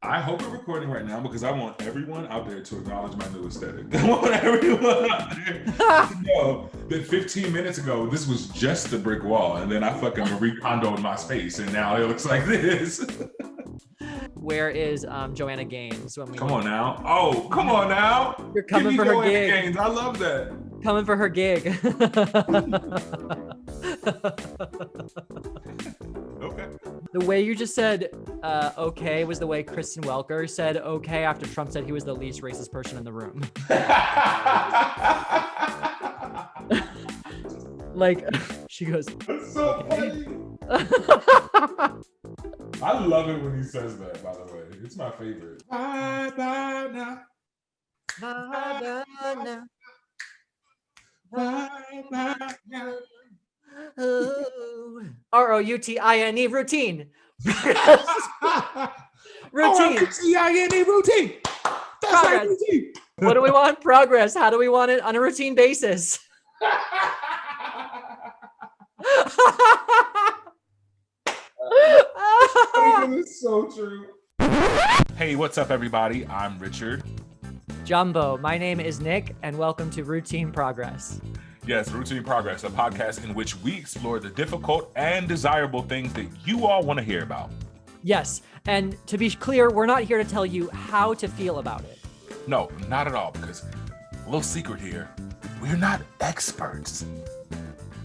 I hope we're recording right now because I want everyone out there to acknowledge my new aesthetic. I want everyone out there to know that 15 minutes ago, this was just a brick wall, and then I fucking recondoed my space, and now it looks like this. Where is Joanna Gaines? When we come on now. Oh, come on now. You're coming for her Joanna gig. Gaines. I love that. Coming for her gig. Okay. The way you just said okay was the way Kristen Welker said okay after Trump said he was the least racist person in the room. Like, she goes, That's so funny. I love it when he says that, by the way. It's my favorite. Bye, bye, now. bye, bye, now. Bye, bye, now. ROUTINE, routine. Routine. ROUTINE, routine. That's right, routine. What do we want? Progress. How do we want it on a routine basis? It's so true. Hey, what's up, everybody? I'm Richard. Jumbo, my name is Nick, and welcome to Routine Progress. Yes, Routine Progress, a podcast in which we explore the difficult and desirable things that you all want to hear about. Yes, and to be clear, we're not here to tell you how to feel about it. No, not at all, because a little secret here, we're not experts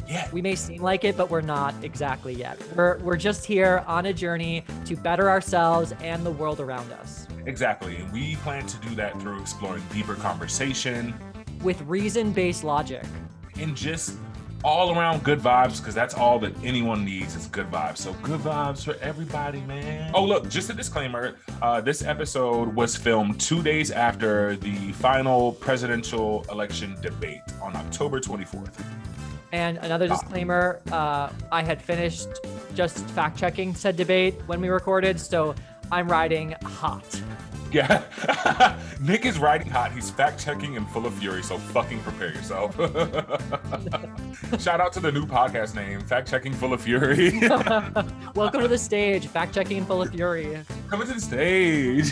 yet. We may seem like it, but we're not exactly yet. We're just here on a journey to better ourselves and the world around us. Exactly, and we plan to do that through exploring deeper conversation. With reason-based logic. And just all around good vibes, because that's all that anyone needs is good vibes. So good vibes for everybody, man. Oh, look, just a disclaimer. This episode was filmed 2 days after the final presidential election debate on October 24th. And another disclaimer, I had finished just fact-checking said debate when we recorded, so I'm riding hot. Yeah, Nick is riding hot. He's fact-checking and full of fury, so fucking prepare yourself. Shout out to the new podcast name, Fact-Checking Full of Fury. Welcome to the stage, fact-checking and full of fury. Coming to the stage.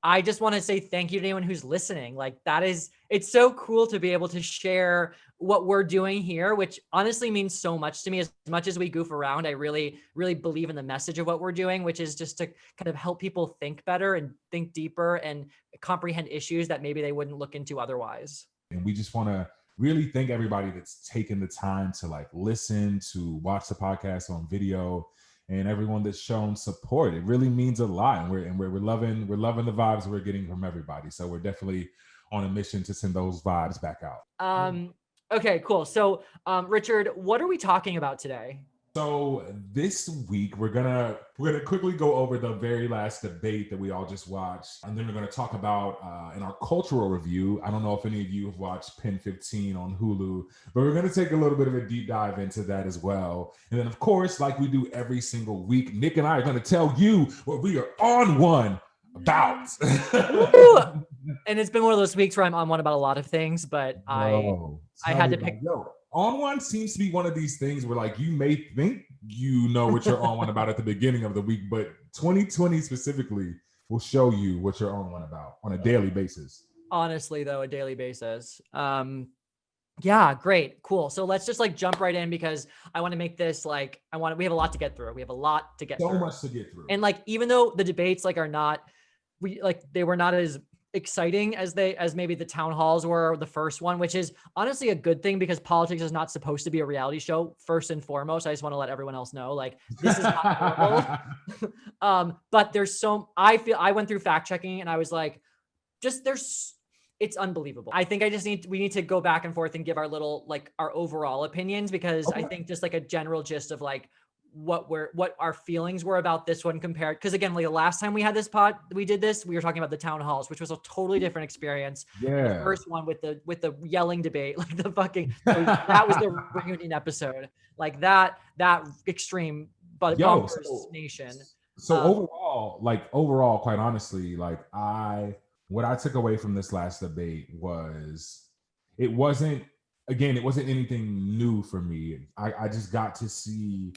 I just want to say thank you to anyone who's listening. Like, it's so cool to be able to share what we're doing here, which honestly means so much to me. As much as we goof around, I really, really believe in the message of what we're doing, which is just to kind of help people think better and think deeper and comprehend issues that maybe they wouldn't look into otherwise. And we just want to really thank everybody that's taken the time to like listen, to watch the podcast on video, and everyone that's shown support. It really means a lot, and we're loving the vibes we're getting from everybody. So we're definitely on a mission to send those vibes back out. Okay, cool. So, Richard, what are we talking about today? So this week we're gonna quickly go over the very last debate that we all just watched, and then we're gonna talk about in our cultural review. I don't know if any of you have watched Pen 15 on Hulu, but we're gonna take a little bit of a deep dive into that as well. And then, of course, like we do every single week, Nick and I are gonna tell you what we are on one about. And it's been one of those weeks where I'm on one about a lot of things, but I had to pick. On one seems to be one of these things where like you may think you know what you're on one about at the beginning of the week, but 2020 specifically will show you what you're on one about on a daily basis. Honestly, though, a daily basis. Yeah, great, cool. So let's just like jump right in because I want to make this like we have a lot to get through. We have a lot to get through. So much to get through. And like even though the debates like they were not as exciting as maybe the town halls were, the first one, which is honestly a good thing because politics is not supposed to be a reality show first and foremost. I just want to let everyone else know, like, this is not normal. But I went through fact checking and I was like, it's unbelievable. I think we need to go back and forth and give our little, like, our overall opinions, because I think just like a general gist of like what our feelings were about this one compared, because again, like the last time we did this, we were talking about the town halls, which was a totally different experience. Yeah. The first one with the yelling debate, like the fucking that was the reunion episode, like that extreme, but nation. So overall, quite honestly, like what I took away from this last debate was it wasn't anything new for me. I just got to see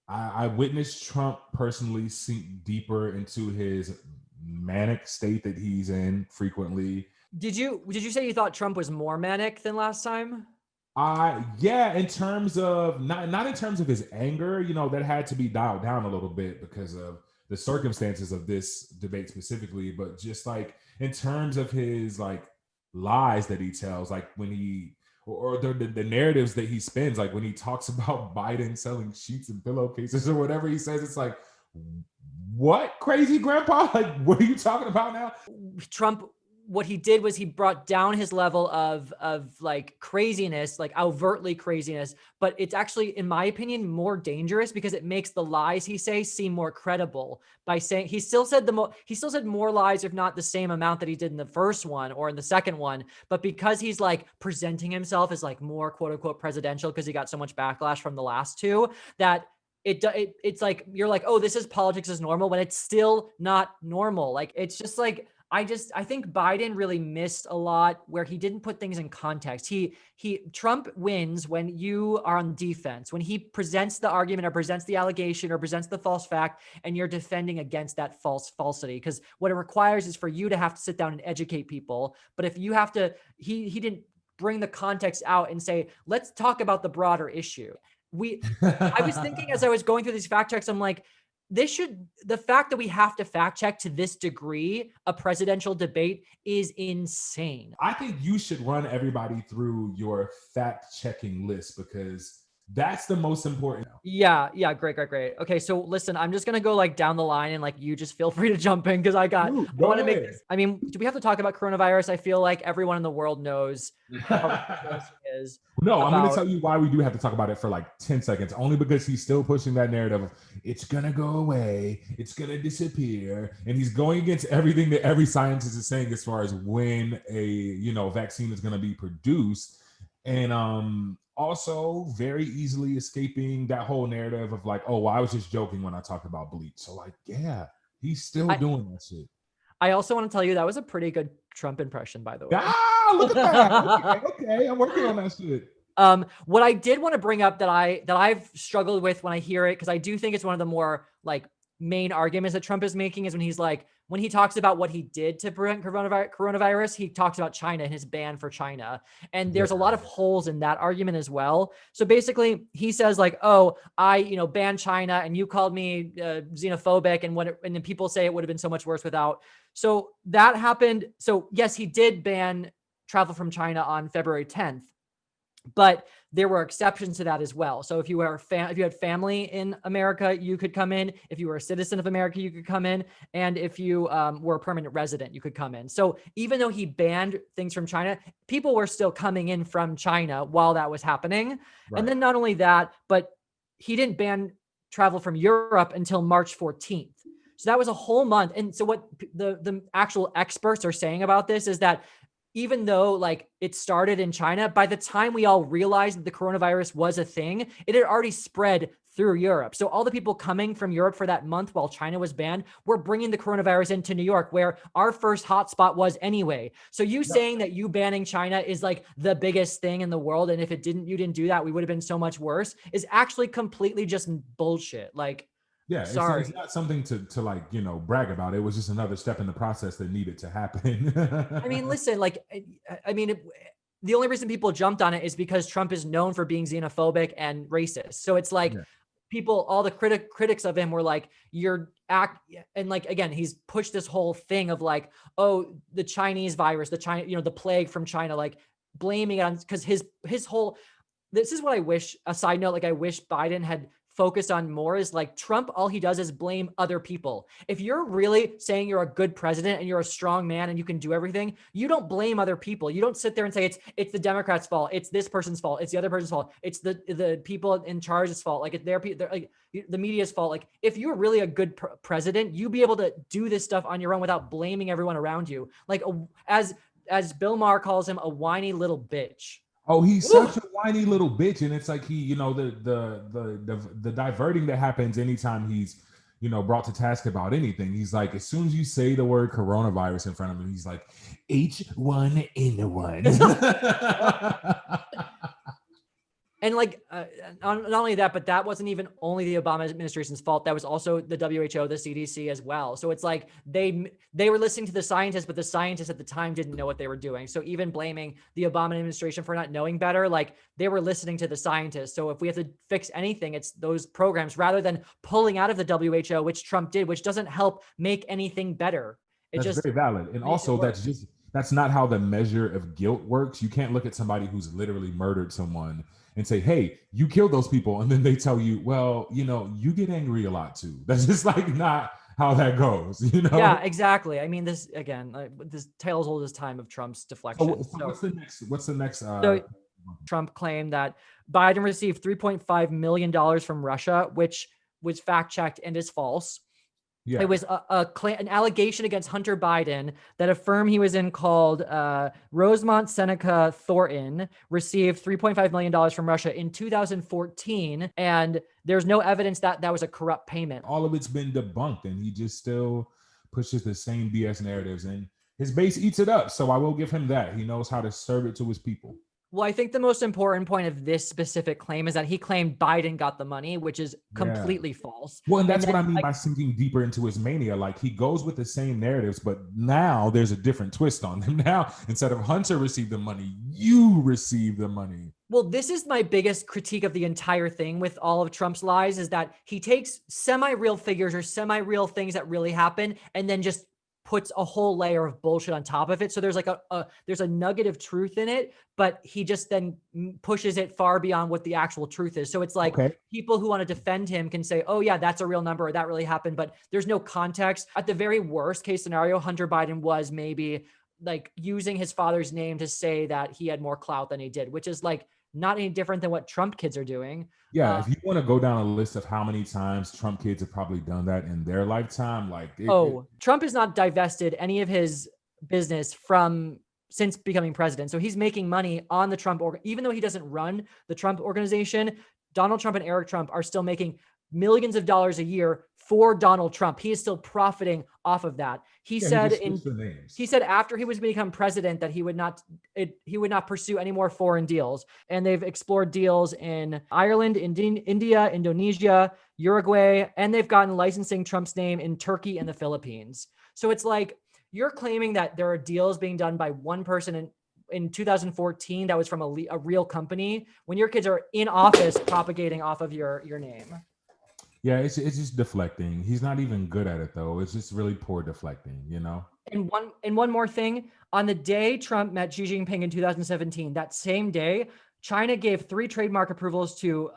I witnessed Trump personally sink deeper into his manic state that he's in frequently. Did you say you thought Trump was more manic than last time? Yeah, in terms of not in terms of his anger, that had to be dialed down a little bit because of the circumstances of this debate specifically, but just like in terms of his like lies that he tells, like when he or the narratives that he spins, like when he talks about Biden selling sheets and pillowcases or whatever he says, it's like, what, crazy grandpa? Like, what are you talking about now? Trump, what he did was he brought down his level of like craziness, like overtly craziness, but it's actually, in my opinion, more dangerous because it makes the lies he says seem more credible by saying he still said more lies, if not the same amount that he did in the first one or in the second one, but because he's like presenting himself as like more quote unquote presidential because he got so much backlash from the last two, that it's like you're like, oh, this is politics as normal, when it's still not normal. Like it's just like I think Biden really missed a lot where he didn't put things in context. Trump wins when you are on defense, when he presents the argument or presents the allegation or presents the false fact and you're defending against that falsity. Because what it requires is for you to have to sit down and educate people. But if you have to, he didn't bring the context out and say, let's talk about the broader issue. I was thinking as I was going through these fact checks, I'm like, the fact that we have to fact check to this degree a presidential debate is insane. I think you should run everybody through your fact checking list because that's the most important. Yeah. Great. Okay, so listen, I'm just gonna go like down the line and like you just feel free to jump in because I want to make this. I mean, do we have to talk about coronavirus? I feel like everyone in the world knows how ridiculous it is. No, I'm going to tell you why we do have to talk about it for like 10 seconds, only because he's still pushing that narrative of it's going to go away, it's going to disappear. And he's going against everything that every scientist is saying as far as when a, vaccine is going to be produced. And also very easily escaping that whole narrative of like, oh, well, I was just joking when I talked about bleach. So like, yeah, he's still doing that shit. I also want to tell you that was a pretty good Trump impression, by the way. Look at that. Okay, I'm working on that shit. What I did want to bring up that I've struggled with when I hear it, because I do think it's one of the more like main arguments that Trump is making, is when he talks about what he did to prevent coronavirus, he talks about China and his ban for China. And there's a lot of holes in that argument as well. So basically he says like, oh, I, banned China and you called me xenophobic, and then people say it would have been so much worse without. So that happened. So yes, he did ban travel from China on February 10th. But there were exceptions to that as well. So if you were if you had family in America, you could come in. If you were a citizen of America, you could come in. And if you were a permanent resident, you could come in. So even though he banned things from China, people were still coming in from China while that was happening. Right. And then not only that, but he didn't ban travel from Europe until March 14th. So that was a whole month. And so what the actual experts are saying about this is that even though like it started in China, by the time we all realized that the coronavirus was a thing, it had already spread through Europe. So all the people coming from Europe for that month while China was banned were bringing the coronavirus into New York, where our first hotspot was anyway. So saying that you banning China is like the biggest thing in the world, and if you didn't do that, we would have been so much worse, is actually completely just bullshit. Like, yeah, it's not something to like, brag about. It was just another step in the process that needed to happen. I mean, listen, like, the only reason people jumped on it is because Trump is known for being xenophobic and racist. So it's like all the critics of him were like, and like, again, he's pushed this whole thing of like, oh, the Chinese virus, the plague from China, like blaming it on, because his whole, this is what I wish, a side note, like I wish Biden had focused on more, is like Trump, all he does is blame other people. If you're really saying you're a good president and you're a strong man and you can do everything, you don't blame other people. You don't sit there and say it's the Democrats' fault, it's this person's fault, it's the other person's fault, it's the people in charge's fault, like it's they're like the media's fault. Like if you're really a good president, you be able to do this stuff on your own without blaming everyone around you. Like as Bill Maher calls him, a whiny little bitch. Oh, he's such a whiny little bitch, and it's like he, the diverting that happens anytime he's, brought to task about anything. He's like, as soon as you say the word coronavirus in front of him, he's like, H1N1. And like, not only that, but that wasn't even only the Obama administration's fault. That was also the WHO, the CDC as well. So it's like they were listening to the scientists, but the scientists at the time didn't know what they were doing. So even blaming the Obama administration for not knowing better, like they were listening to the scientists. So if we have to fix anything, it's those programs rather than pulling out of the WHO, which Trump did, which doesn't help make anything better. It That's just very valid. And also that's not how the measure of guilt works. You can't look at somebody who's literally murdered someone and say, hey, you killed those people. And then they tell you, well, you get angry a lot too. That's just like not how that goes, Yeah, exactly. I mean, this again, this tale as old as time of Trump's deflection. So what's the next so Trump claimed that Biden received $3.5 million from Russia, which was fact checked and is false. Yeah. It was an allegation against Hunter Biden that a firm he was in called Rosemont Seneca Thornton received $3.5 million from Russia in 2014. And there's no evidence that that was a corrupt payment. All of it's been debunked, and he just still pushes the same BS narratives, and his base eats it up. So I will give him that. He knows how to serve it to his people. Well, I think the most important point of this specific claim is that he claimed Biden got the money, which is completely false. Well, and that's what I mean by sinking deeper into his mania. Like, he goes with the same narratives, but now there's a different twist on them. Now, instead of Hunter received the money, you receive the money. Well, this is my biggest critique of the entire thing with all of Trump's lies, is that he takes semi-real figures or semi-real things that really happen and then just puts a whole layer of bullshit on top of it. So there's like there's a nugget of truth in it, but he just then pushes it far beyond what the actual truth is. So it's like people who want to defend him can say, oh yeah, that's a real number, or that really happened, but there's no context. At the very worst case scenario, Hunter Biden was maybe like using his father's name to say that he had more clout than he did, which is like not any different than what Trump kids are doing. Yeah, if you want to go down a list of how many times Trump kids have probably done that in their lifetime, like Trump has not divested any of his business since becoming president. So he's making money on the Trump even though he doesn't run the Trump organization. Donald Trump and Eric Trump are still making millions of dollars a year for Donald Trump. He is still profiting off of that. He said after he was become president that he would not pursue any more foreign deals. And they've explored deals in Ireland, India, Indonesia, Uruguay, and they've gotten licensing Trump's name in Turkey and the Philippines. So it's like, you're claiming that there are deals being done by one person in 2014 that was from a real company when your kids are in office propagating off of your name. Yeah, it's just deflecting. He's not even good at it though. It's just really poor deflecting, And one more thing, on the day Trump met Xi Jinping in 2017, that same day, China gave 3 trademark approvals to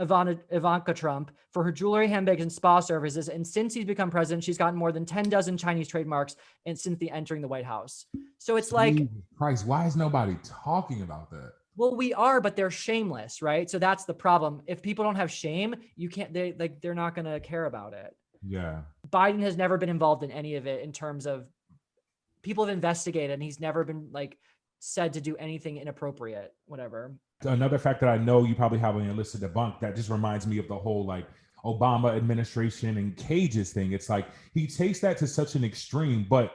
Ivanka Trump for her jewelry, handbags, and spa services. And since he's become president, she's gotten more than 10 dozen Chinese trademarks and since entering the White House. So it's like, Jesus Christ, why is nobody talking about that? Well, we are, but they're shameless, right? So that's the problem. If people don't have shame, they're not going to care about it. Yeah. Biden has never been involved in any of it in terms of people have investigated, and he's never been said to do anything inappropriate, whatever. Another fact that I know you probably have on your list to debunk that just reminds me of the whole Obama administration and cages thing. It's like he takes that to such an extreme, but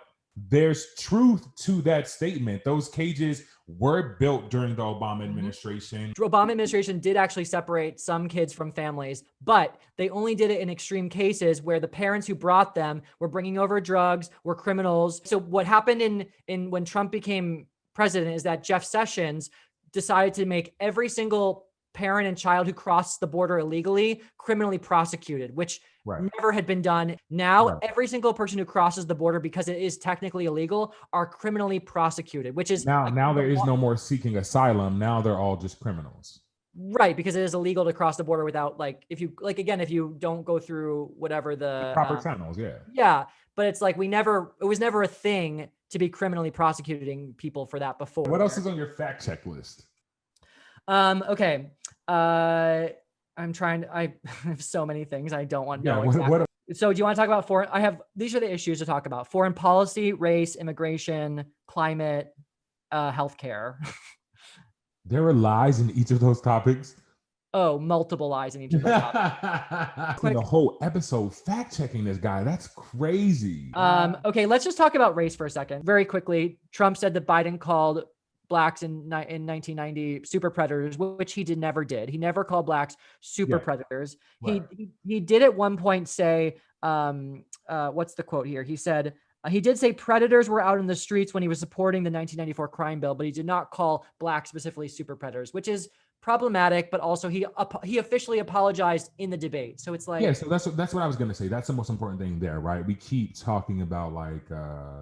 there's truth to that statement. Those cages were built during the Obama administration. The Obama administration did actually separate some kids from families, but they only did it in extreme cases where the parents who brought them were bringing over drugs, were criminals. So what happened in when Trump became president is that Jeff Sessions decided to make every single parent and child who crossed the border illegally criminally prosecuted, which never had been done. Now, every single person who crosses the border, because it is technically illegal, are criminally prosecuted, which is now there is no more seeking asylum. Now they're all just criminals. Right, because it is illegal to cross the border without if you don't go through whatever the proper channels. Yeah. But it's like it was never a thing to be criminally prosecuting people for that before. What else is on your fact check list? Okay. I have so many things I don't want to know. Exactly. So do you want to talk about these are the issues to talk about: foreign policy, race, immigration, climate, healthcare. There were lies in each of those topics. Oh, multiple lies in each of those topics. The whole episode fact checking this guy. That's crazy. Okay, let's just talk about race for a second. Very quickly, Trump said that Biden called blacks in 1990 super predators, which he never did. He never called blacks super Yeah, predators. right. He did at one point say, what's the quote here? He said, he did say predators were out in the streets when he was supporting the 1994 crime bill, but he did not call blacks specifically super predators, which is problematic. But also he officially apologized in the debate. So it's Yeah, like, so that's what I was gonna say. That's the most important thing there, right? We keep talking about like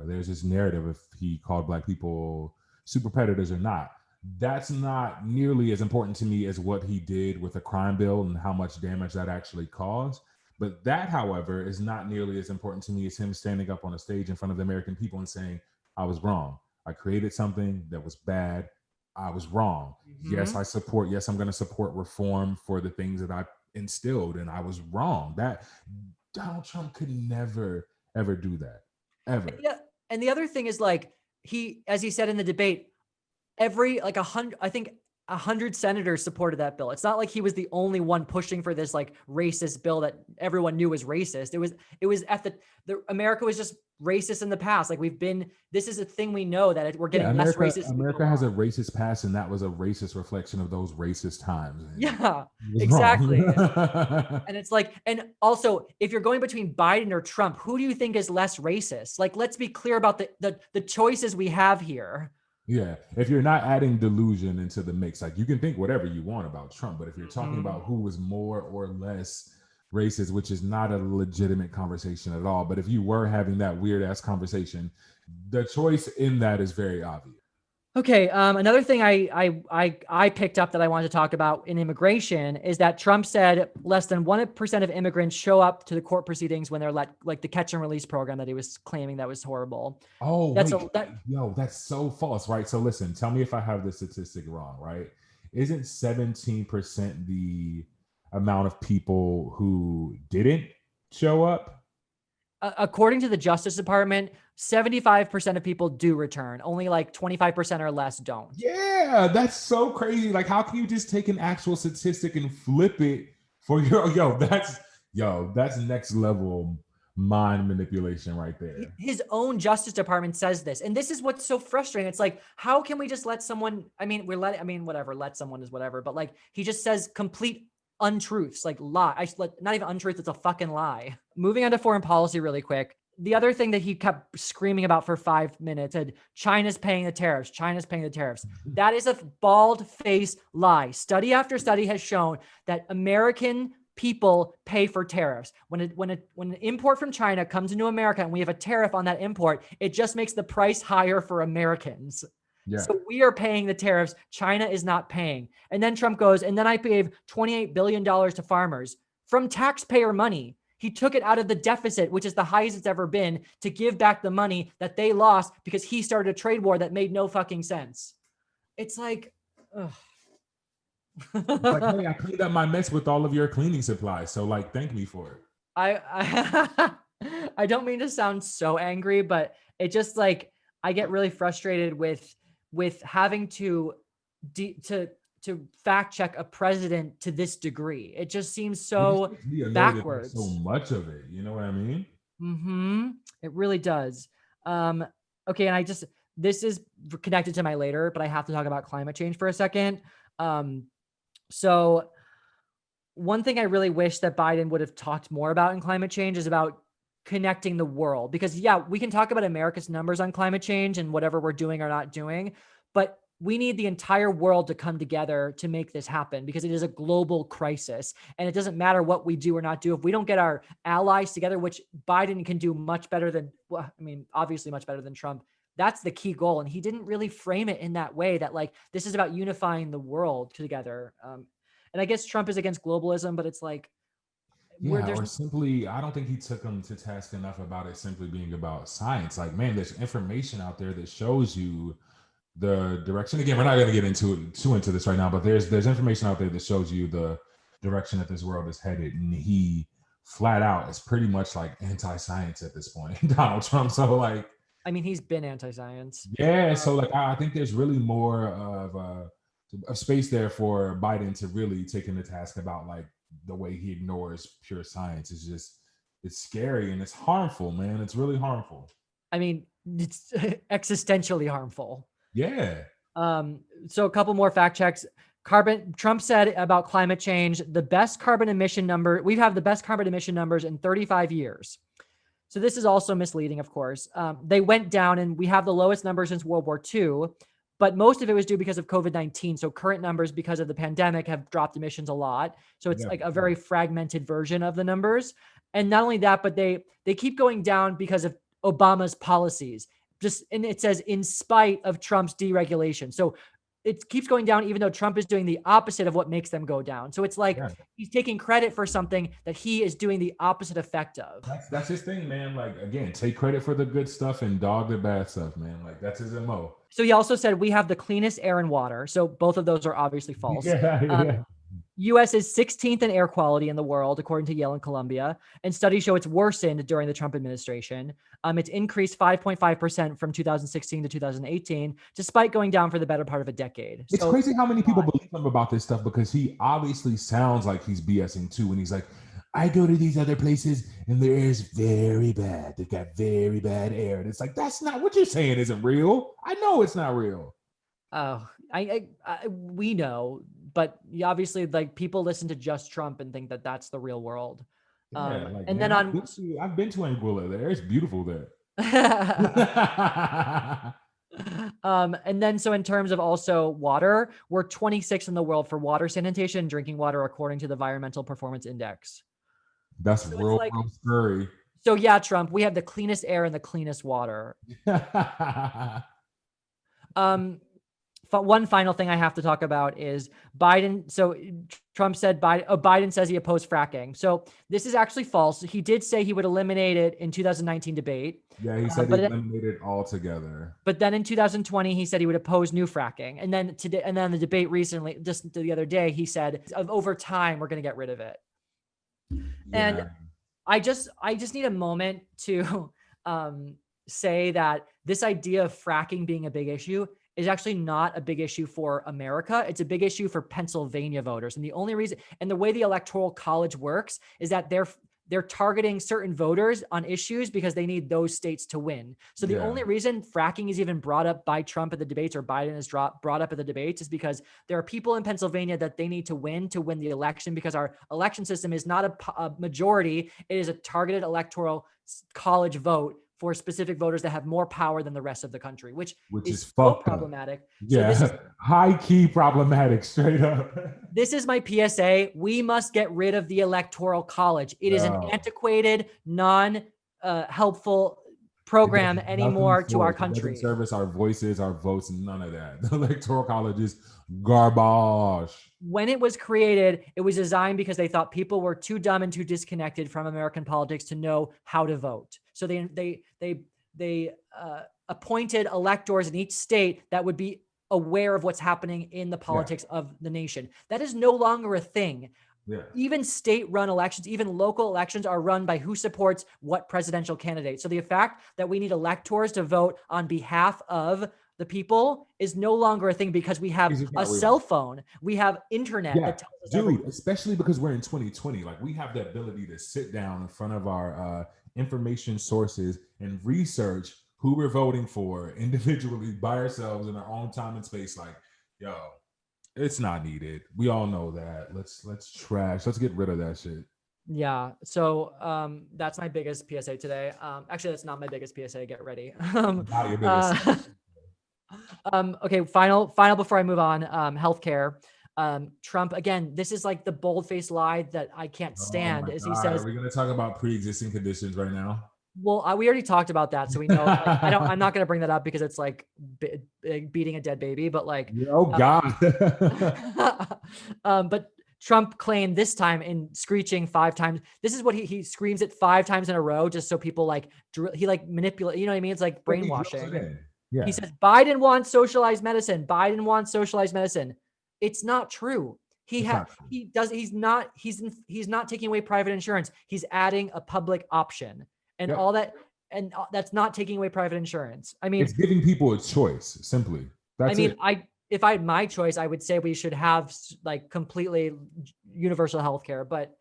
there's this narrative if he called black people super predators or not. That's not nearly as important to me as what he did with the crime bill and how much damage that actually caused. But that, however, is not nearly as important to me as him standing up on a stage in front of the American people and saying, I was wrong. I created something that was bad. I was wrong. Yes, mhm. yes, I'm gonna support reform for the things that I instilled, and I was wrong. That Donald Trump could never ever do that ever. Yeah. And the other thing is like as he said in the debate, every like 100, I think 100 senators supported that bill. It's not like he was the only one pushing for this like racist bill that everyone knew was racist. It was at the America was just racist in the past. Like this is a thing we know that we're Yeah, getting less racist as we go America has on. a racist past, and that was a racist reflection of those racist times, and Yeah, he was exactly. wrong. And it's like, and also, if you're going between Biden or Trump, who do you think is less racist? Like, let's be clear about the choices we have here. Yeah, if you're not adding delusion into the mix, like you can think whatever you want about Trump, but if you're talking Mhm. about who was more or less racist, which is not a legitimate conversation at all, but if you were having that weird ass conversation, the choice in that is very obvious. Okay. Another thing I picked up that I wanted to talk about in immigration is that Trump said less than 1% of immigrants show up to the court proceedings when they're like the catch and release program that he was claiming that was horrible. Oh, That's wait, that yo, that's so false, right? So listen, tell me if I have this statistic wrong, right? Isn't 17% the amount of people who didn't show up? according to the Justice Department, 75% of people do return. Only like 25% or less don't. Yeah, that's so crazy. Like, how can you just take an actual statistic and flip it for your that's next level mind manipulation right there. His own Justice Department says this, and this is what's so frustrating. It's like, how can we just let someone? I mean, whatever. Let someone is whatever. But like, he just says complete untruths, like lie. Not even untruth. It's a fucking lie. Moving on to foreign policy, really quick. The other thing that he kept screaming about for 5 minutes had China's paying the tariffs. China's paying the tariffs. That is a bald faced lie. Study after study has shown that American people pay for tariffs. When an import from China comes into America and we have a tariff on that import, it just makes the price higher for Americans. Yeah. So we are paying the tariffs. China is not paying. And then Trump goes, and then I gave $28 billion to farmers from taxpayer money. He took it out of the deficit, which is the highest it's ever been, to give back the money that they lost because he started a trade war that made no fucking sense. It's like, ugh. It's like, hey, I cleaned up my mess with all of your cleaning supplies. So like thank me for it. I I don't mean to sound so angry, but it just like I get really frustrated with having to to fact check a president to this degree. It just seems It just so makes me annoyed that there's so backwards. much of it. You know what I mean? It really does. Um, okay, and this is connected to my later, but I have to talk about climate change for a second. Um, so one thing I really wish that Biden would have talked more about in climate change is about connecting the world. Because, yeah, we can talk about America's numbers on climate change and whatever we're doing or not doing, but we need the entire world to come together to make this happen because it is a global crisis. And it doesn't matter what we do or not do. If we don't get our allies together, which Biden can do much better than, well, I mean, obviously much better than Trump. That's the key goal. And he didn't really frame it in that way that like, this is about unifying the world together. And I guess Trump is against globalism, but it's like where Yeah, there's or simply, I don't think he took him to task enough about it simply being about science. Like, man, there's information out there that shows you the direction. Again, we're not going to get too into this right now, but there's information out there that shows you the direction that this world is headed, and he flat out is pretty much like anti-science at this point, Donald Trump. So like, I mean, he's been anti-science. yeah, so like I think there's really more of a space there for Biden to really take him to task about like the way he ignores pure science is just it's scary and it's harmful, man. It's really harmful. I mean, it's existentially harmful. Yeah. So a couple more fact checks. Trump said about climate change, we have the best carbon emission numbers in 35 years. So this is also misleading, of course. They went down and we have the lowest numbers since World War II, but most of it was due because of COVID-19. So current numbers because of the pandemic have dropped emissions a lot. So it's like a very fragmented version of the numbers. And not only that, but they keep going down because of Obama's policies. And it says in spite of Trump's deregulation. So it keeps going down, even though Trump is doing the opposite of what makes them go down. So it's like he's taking credit for something that he is doing the opposite effect of. That's his thing, man. Like, again, take credit for the good stuff and dog the bad stuff, man. Like, that's his MO. So he also said we have the cleanest air and water. So both of those are obviously false. U.S. is 16th in air quality in the world, according to Yale and Columbia, and studies show it's worsened during the Trump administration. It's increased 5.5% from 2016 to 2018, despite going down for the better part of a decade. It's crazy how many people believe him about this stuff, because he obviously sounds like he's BSing too. And he's like, I go to these other places and their air is very bad. They've got very bad air. And it's like, that's not what you're saying isn't real. I know it's not real. Oh, we know, but obviously, like, people listen to just Trump and think that that's the real world. I've been to Anguilla there. It's beautiful there. And then, so in terms of also water, we're 26 in the world for water sanitation and drinking water, according to the Environmental Performance Index. That's so real scary. So yeah, Trump, we have the cleanest air and the cleanest water. One final thing I have to talk about is Biden. So Trump said Biden says he opposed fracking. So this is actually false. He did say he would eliminate it in 2019 debate. Yeah, he said he'd eliminate it altogether. But then in 2020, he said he would oppose new fracking. And then today, and then the debate recently, just the other day, he said over time we're going to get rid of it. Yeah. And I just need a moment to say that this idea of fracking being a big issue is actually not a big issue for America. It's a big issue for Pennsylvania voters. And the only reason, and the way the Electoral College works, is that they're targeting certain voters on issues because they need those states to win. So the only reason fracking is even brought up by Trump at the debates, or Biden is brought up at the debates, is because there are people in Pennsylvania that they need to win the election, because our election system is not a majority. It is a targeted Electoral College vote for specific voters that have more power than the rest of the country, which is so problematic. Yeah, so high key problematic, straight up. This is my PSA. We must get rid of the Electoral College. It is an antiquated, non-helpful program anymore to our country. It doesn't service our voices, our votes, none of that. The Electoral College is garbage. When it was created, it was designed because they thought people were too dumb and too disconnected from American politics to know how to vote. So they appointed electors in each state that would be aware of what's happening in the politics of the nation. That is no longer a thing. Yeah. Even state-run elections, even local elections, are run by who supports what presidential candidate. So the fact that we need electors to vote on behalf of the people is no longer a thing, because we have a cell phone, we have internet that tells us everything. Especially because we're in 2020. Like, we have the ability to sit down in front of our information sources and research who we're voting for individually by ourselves in our own time and space. Like, yo, it's not needed. We all know that. Let's get rid of that shit. Yeah. So that's my biggest PSA today. Actually, that's not my biggest PSA. Get ready. Not your biggest. Okay. Final before I move on. Healthcare. Trump, again, this is like the bold-faced lie that I can't stand. He says, are we going to talk about pre-existing conditions right now? Well, we already talked about that, so we know. Like, I'm not going to bring that up because it's like beating a dead baby. But like, oh god. But Trump claimed this time in screeching 5 times. This is what he screams it 5 times in a row, just so people like he like manipulate. You know what I mean? It's like brainwashing. Yeah. He says Biden wants socialized medicine. Biden wants socialized medicine. It's not true. He's not taking away private insurance. He's adding a public option, and all that, and that's not taking away private insurance. I mean, it's giving people a choice. Simply. If I had my choice, I would say we should have like completely universal health care, but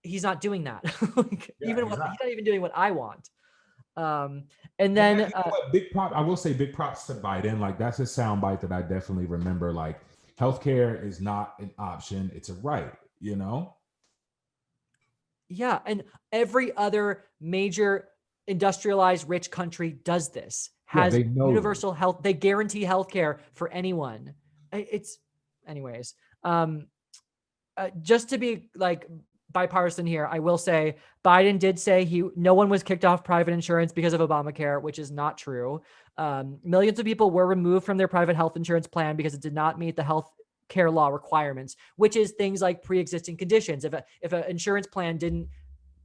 he's not doing that. He's not even doing what I want. And then you know what? I will say big props to Biden. Like that's a soundbite that I definitely remember. Like healthcare is not an option; it's a right. You know. yeah, and every other major industrialized rich country does this, Yeah, has they know this. universal health. They guarantee healthcare for anyone. It's, anyways. Just to be like bipartisan here, I will say Biden did say no one was kicked off private insurance because of Obamacare, which is not true. Millions of people were removed from their private health insurance plan because it did not meet the health care law requirements, which is things like pre-existing conditions. If an insurance plan didn't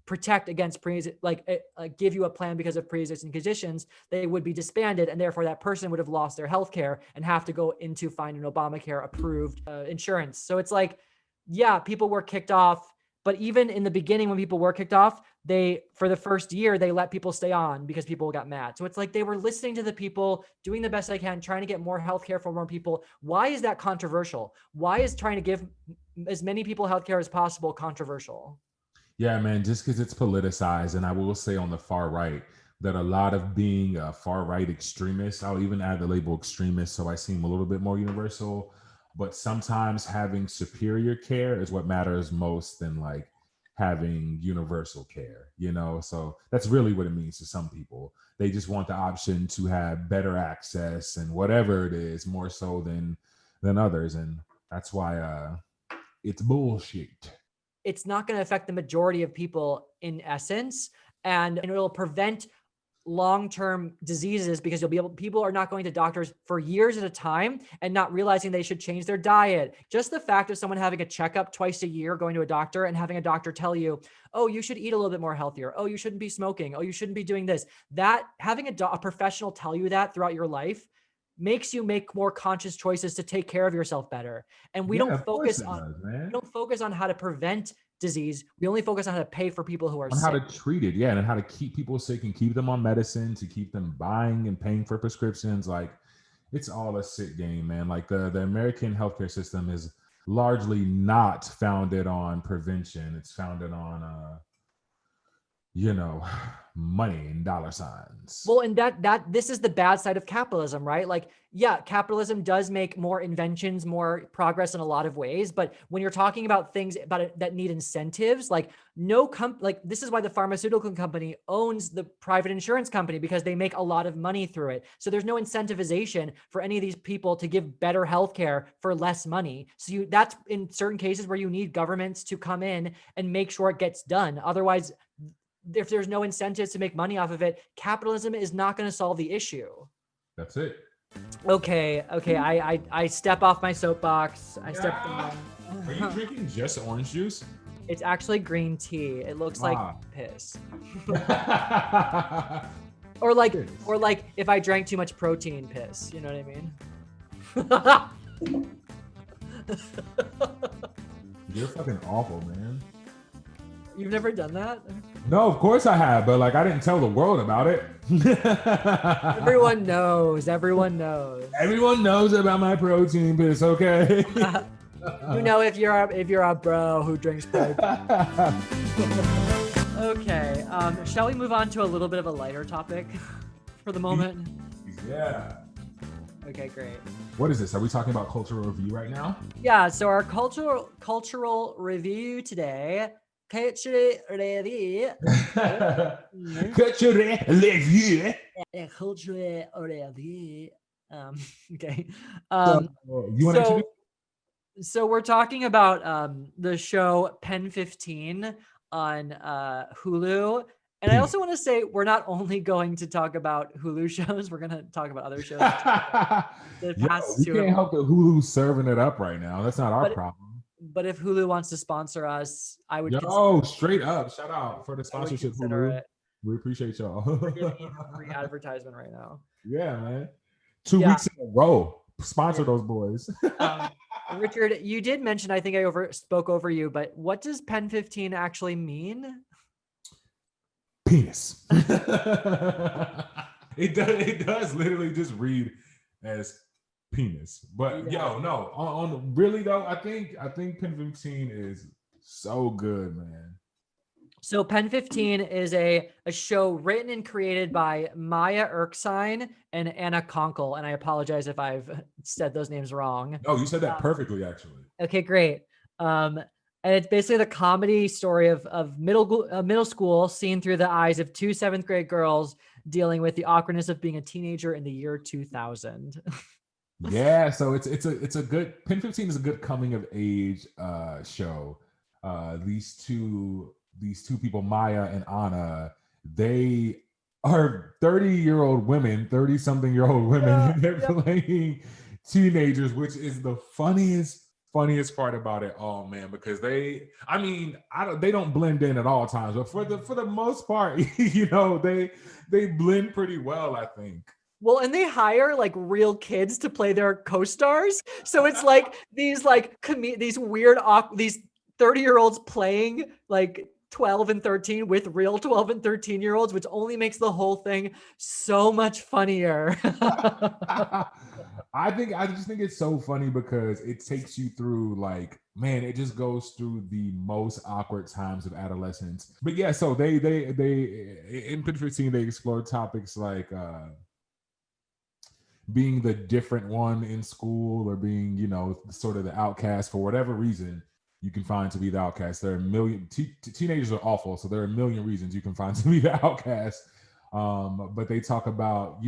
protect against give you a plan because of pre-existing conditions, they would be disbanded, and therefore that person would have lost their health care and have to go into find an Obamacare approved insurance. So it's like, yeah, people were kicked off, but even in the beginning when people were kicked off, for the first year they let people stay on because people got mad. So it's like they were listening to the people, doing the best they can, trying to get more healthcare for more people. Why is that controversial? Why is trying to give as many people healthcare as possible controversial? Yeah, man, just because it's politicized. And I will say on the far right that a lot of being a far right extremist, I'll even add the label extremist so I seem a little bit more universal. But sometimes having superior care is what matters most than like having universal care, you know? So that's really what it means to some people. They just want the option to have better access and whatever it is more so than others. And that's why it's bullshit. It's not going to affect the majority of people in essence, and it will prevent long-term diseases because people are not going to doctors for years at a time and not realizing they should change their diet. Just the fact of someone having a checkup twice a year, going to a doctor and having a doctor tell you, oh, you should eat a little bit more healthier. Oh, you shouldn't be smoking. Oh, you shouldn't be doing this. That having a professional tell you that throughout your life makes you make more conscious choices to take care of yourself better. And we Yeah, don't of course focus it on does, we man. don't focus on how to prevent disease. We only focus on how to pay for people who are On how to sick. treat it, yeah, and how to keep people sick and keep them on medicine, to keep them buying and paying for prescriptions. Like it's all a sick game, man. Like the American healthcare system is largely not founded on prevention. It's founded on you know, money and dollar signs. Well, and that this is the bad side of capitalism, right? Like, yeah, capitalism does make more inventions, more progress in a lot of ways, but when you're talking about things about it that need incentives, like this is why the pharmaceutical company owns the private insurance company, because they make a lot of money through it. So there's no incentivization for any of these people to give better healthcare for less money. So that's in certain cases where you need governments to come in and make sure it gets done. Otherwise, if there's no incentives to make money off of it, capitalism is not going to solve the issue. That's it. Okay. I step off my soapbox. I step Yeah. down. Are you drinking just orange juice? It's actually green tea. It looks like piss. or like if I drank too much protein, piss. You know what I mean? You're fucking awful, man. You've never done that? No, of course I have, but like I didn't tell the world about it. Everyone knows. Everyone knows. Everyone knows about my protein piss, okay? You know if you're a bro who drinks protein. Okay. Shall we move on to a little bit of a lighter topic for the moment? Yeah. Okay, great. What is this? Are we talking about cultural review right now? Yeah, so our cultural review today. Cultural review. Cultural review. Cultural review. Okay. You want to introduce? So we're talking about the show Pen 15 on Hulu. And I also want to say we're not only going to talk about Hulu shows, we're going to talk about other shows. We can't help that Hulu's serving it up right now. That's not our problem. But if Hulu wants to sponsor us, I would. Straight up, shout out for the sponsorship, Hulu. We appreciate y'all. We're giving you a free advertisement right now. Yeah, man. 2 weeks in a row. Sponsor those boys. Richard, you did mention, I think I spoke over you, but what does Pen 15 actually mean? Penis. It does literally just read as penis. But on really though, I think Pen 15 is so good, man. So Pen 15 is a show written and created by Maya Erskine and Anna Konkle. And I apologize if I've said those names wrong. No, you said that perfectly, actually. Okay, great. And it's basically the comedy story of middle school seen through the eyes of two seventh grade girls dealing with the awkwardness of being a teenager in the year 2000. Yeah, so it's a good Pen 15 is a good coming of age show. These two people, Maya and Anna, they are 30-year-old women, 30-something-year-old women, and they're playing teenagers, which is the funniest part about it all, man, because they don't blend in at all times, but for the most part, they blend pretty well, I think. Well, and they hire like real kids to play their co-stars. So it's like these these weird these 30-year-olds playing like 12 and 13 with real 12 and 13-year-olds, which only makes the whole thing so much funnier. I just think it's so funny because it takes you through, like, man, it just goes through the most awkward times of adolescence. But yeah, so they in Pen 15 they explore topics like being the different one in school, or being, sort of the outcast for whatever reason you can find to be the outcast. There are a million teenagers are awful, so there are a million reasons you can find to be the outcast. But they talk about,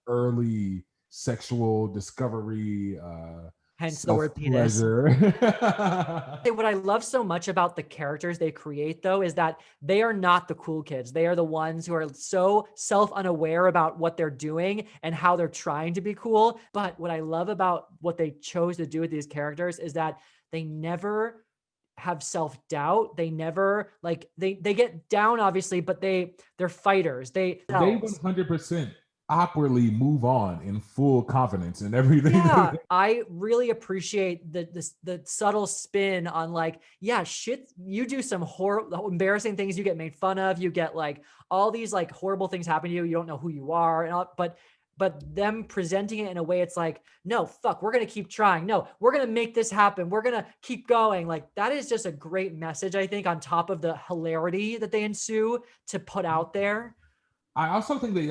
early sexual discovery, Hence the word penis. What I love so much about the characters they create, though, is that they are not the cool kids. They are the ones who are so self-unaware about what they're doing and how they're trying to be cool. But what I love about what they chose to do with these characters is that they never have self-doubt. They never they get down, obviously, but they're fighters. They 100% awkwardly move on in full confidence and everything. Yeah, I really appreciate the subtle spin on shit, you do some horrible, embarrassing things, you get made fun of, you get like all these like horrible things happen to you, you don't know who you are, and all, but them presenting it in a way it's like, no, fuck, we're gonna keep trying. No, we're gonna make this happen. We're gonna keep going. Like, that is just a great message, I think, on top of the hilarity that they ensue to put out there. I also think they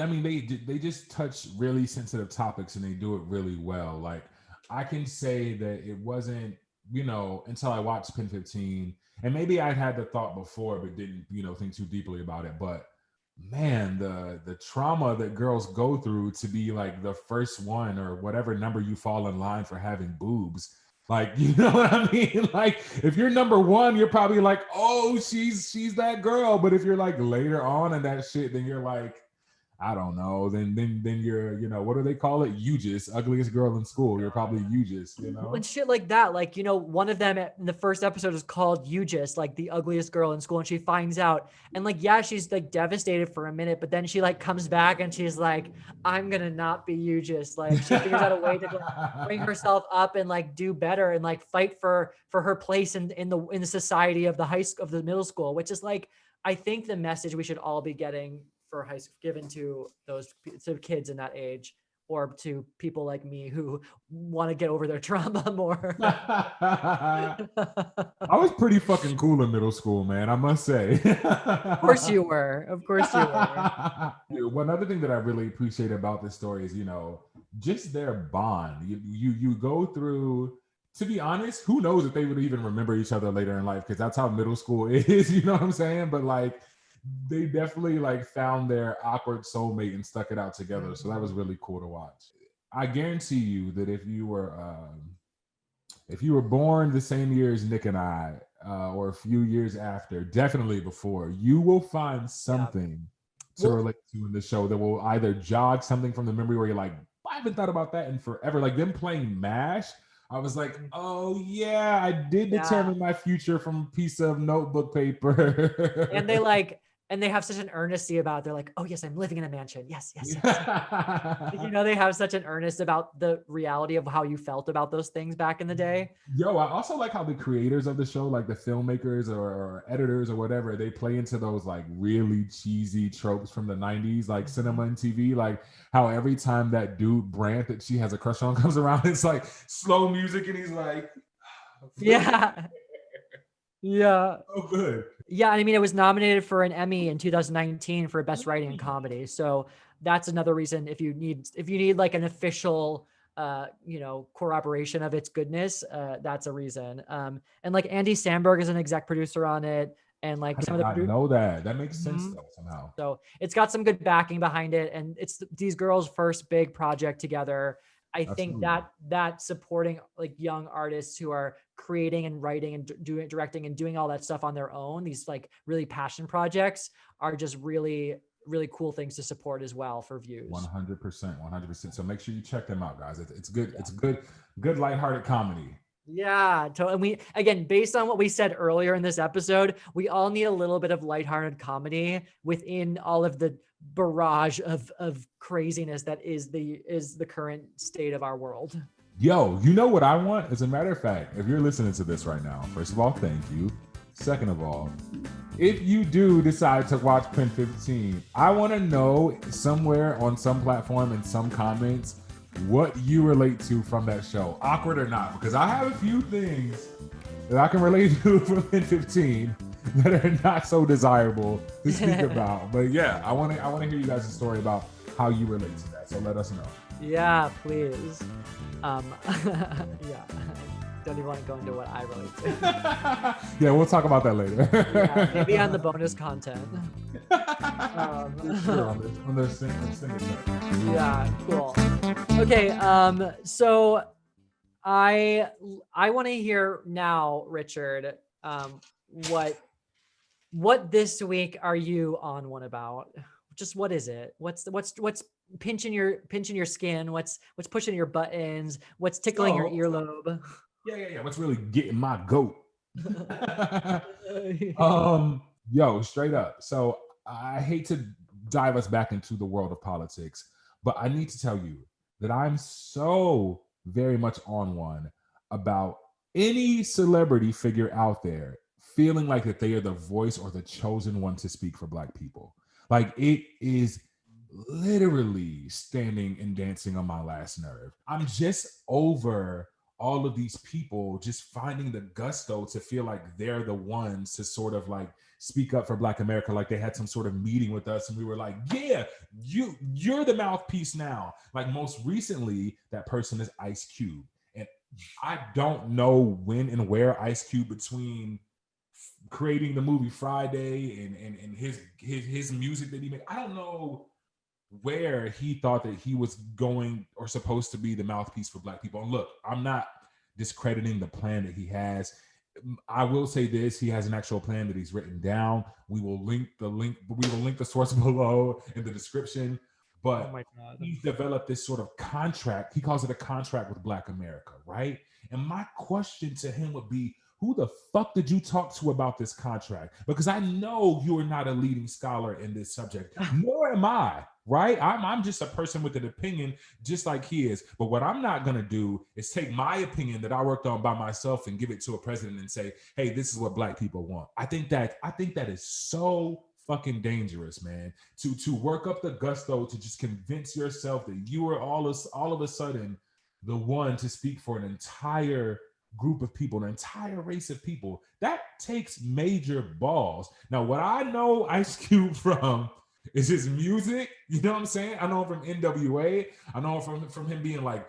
just touch really sensitive topics and they do it really well. Like, I can say that it wasn't, until I watched Pen 15, and maybe I'd had the thought before but didn't, think too deeply about it. But man, the trauma that girls go through to be like the first one or whatever number you fall in line for having boobs. Like, you know what I mean? Like, if you're number one, you're probably like, oh, she's that girl. But if you're like later on in that shit, then you're like, I don't know. Then you're, what do they call it? You just ugliest girl in school. You're probably you just, And shit like that. Like, one of them in the first episode is called You Just, like the ugliest girl in school. And she finds out, and like, yeah, she's like devastated for a minute, but then she like comes back and she's like, I'm going to not be You Just. Like, she figures out a way to like, bring herself up and like do better and like fight for her place in the society of the high school, of the middle school, which is like, I think the message we should all be getting for high school, given to kids in that age, or to people like me who want to get over their trauma more. I was pretty fucking cool in middle school, man, I must say. Of course you were. Of course you were. One other thing that I really appreciate about this story is, just their bond. You go through, to be honest, who knows if they would even remember each other later in life, because that's how middle school is, you know what I'm saying? But like, they definitely like found their awkward soulmate and stuck it out together. So that was really cool to watch. I guarantee you that if you were born the same year as Nick and I, or a few years after, definitely before, you will find something to relate to in the show that will either jog something from the memory where you're like, I haven't thought about that in forever. Like them playing MASH, I was like, oh yeah, I did determine my future from a piece of notebook paper. And they have such an earnesty about it. They're like, oh yes, I'm living in a mansion. Yes. They have such an earnest about the reality of how you felt about those things back in the day. Yo, I also like how the creators of the show, like the filmmakers or editors or whatever, they play into those like really cheesy tropes from the 90s, like cinema and TV, like how every time that dude Brant that she has a crush on comes around, it's like slow music and he's like, yeah. Oh, good. Yeah, I mean, it was nominated for an Emmy in 2019 for Best Writing in Comedy. So that's another reason if you need like an official corroboration of its goodness, that's a reason. And like Andy Samberg is an exec producer on it, and like I some did of the not know that. That makes sense Mhm. though somehow. So it's got some good backing behind it, and it's these girls' first big project together. I think Absolutely. that supporting like young artists who are creating and writing and doing directing and doing all that stuff on their own, these like really passion projects are just really really cool things to support as well for views. 100%, 100%. So make sure you check them out, guys. It's good. Yeah. It's good lighthearted comedy. Yeah, and we again, based on what we said earlier in this episode, we all need a little bit of lighthearted comedy within all of the barrage of craziness that is the current state of our world. Yo, you know what I want? As a matter of fact, if you're listening to this right now, first of all, thank you. Second of all, if you do decide to watch Pen 15, I want to know somewhere on some platform in some comments what you relate to from that show, awkward or not, because I have a few things that I can relate to from Pen 15 that are not so desirable to speak about. But yeah, I want to hear you guys' story about how you relate to that. So let us know. Yeah, please. Yeah. Don't even want to go into what I relate to. Yeah, we'll talk about that later. Yeah, maybe on the bonus content. Sure, on the signature. Yeah, cool. Okay, so I want to hear now, Richard, what this week are you on one about? Just what is it? What's pinching your skin? What's pushing your buttons? What's tickling your earlobe? Yeah. What's really getting my goat? Yo, straight up. So I hate to dive us back into the world of politics, but I need to tell you that I'm so very much on one about any celebrity figure out there feeling like that they are the voice or the chosen one to speak for Black people. Like it is literally standing and dancing on my last nerve. I'm just over all of these people just finding the gusto to feel like they're the ones to sort of like speak up for Black America, like they had some sort of meeting with us and we were like, yeah, you're the mouthpiece now. Like most recently, that person is Ice Cube. And I don't know when and where Ice Cube, between creating the movie Friday and his music that he made, I don't know where he thought that he was going or supposed to be the mouthpiece for Black people. And look, I'm not discrediting the plan that he has. I will say this: he has an actual plan that he's written down. We will link the source below in the description. But Oh my God. he's developed this sort of contract. He calls it a contract with Black America, right? And my question to him would be, who the fuck did you talk to about this contract? Because I know you are not a leading scholar in this subject, nor am I, right? I'm just a person with an opinion just like he is. But what I'm not going to do is take my opinion that I worked on by myself and give it to a president and say, hey, this is what Black people want. I think that is so fucking dangerous, man, to work up the gusto to just convince yourself that you are all of a sudden the one to speak for an entire group of people, an entire race of people. That takes major balls. Now, what I know Ice Cube from is his music. You know what I'm saying? I know him from NWA. I know him from him being like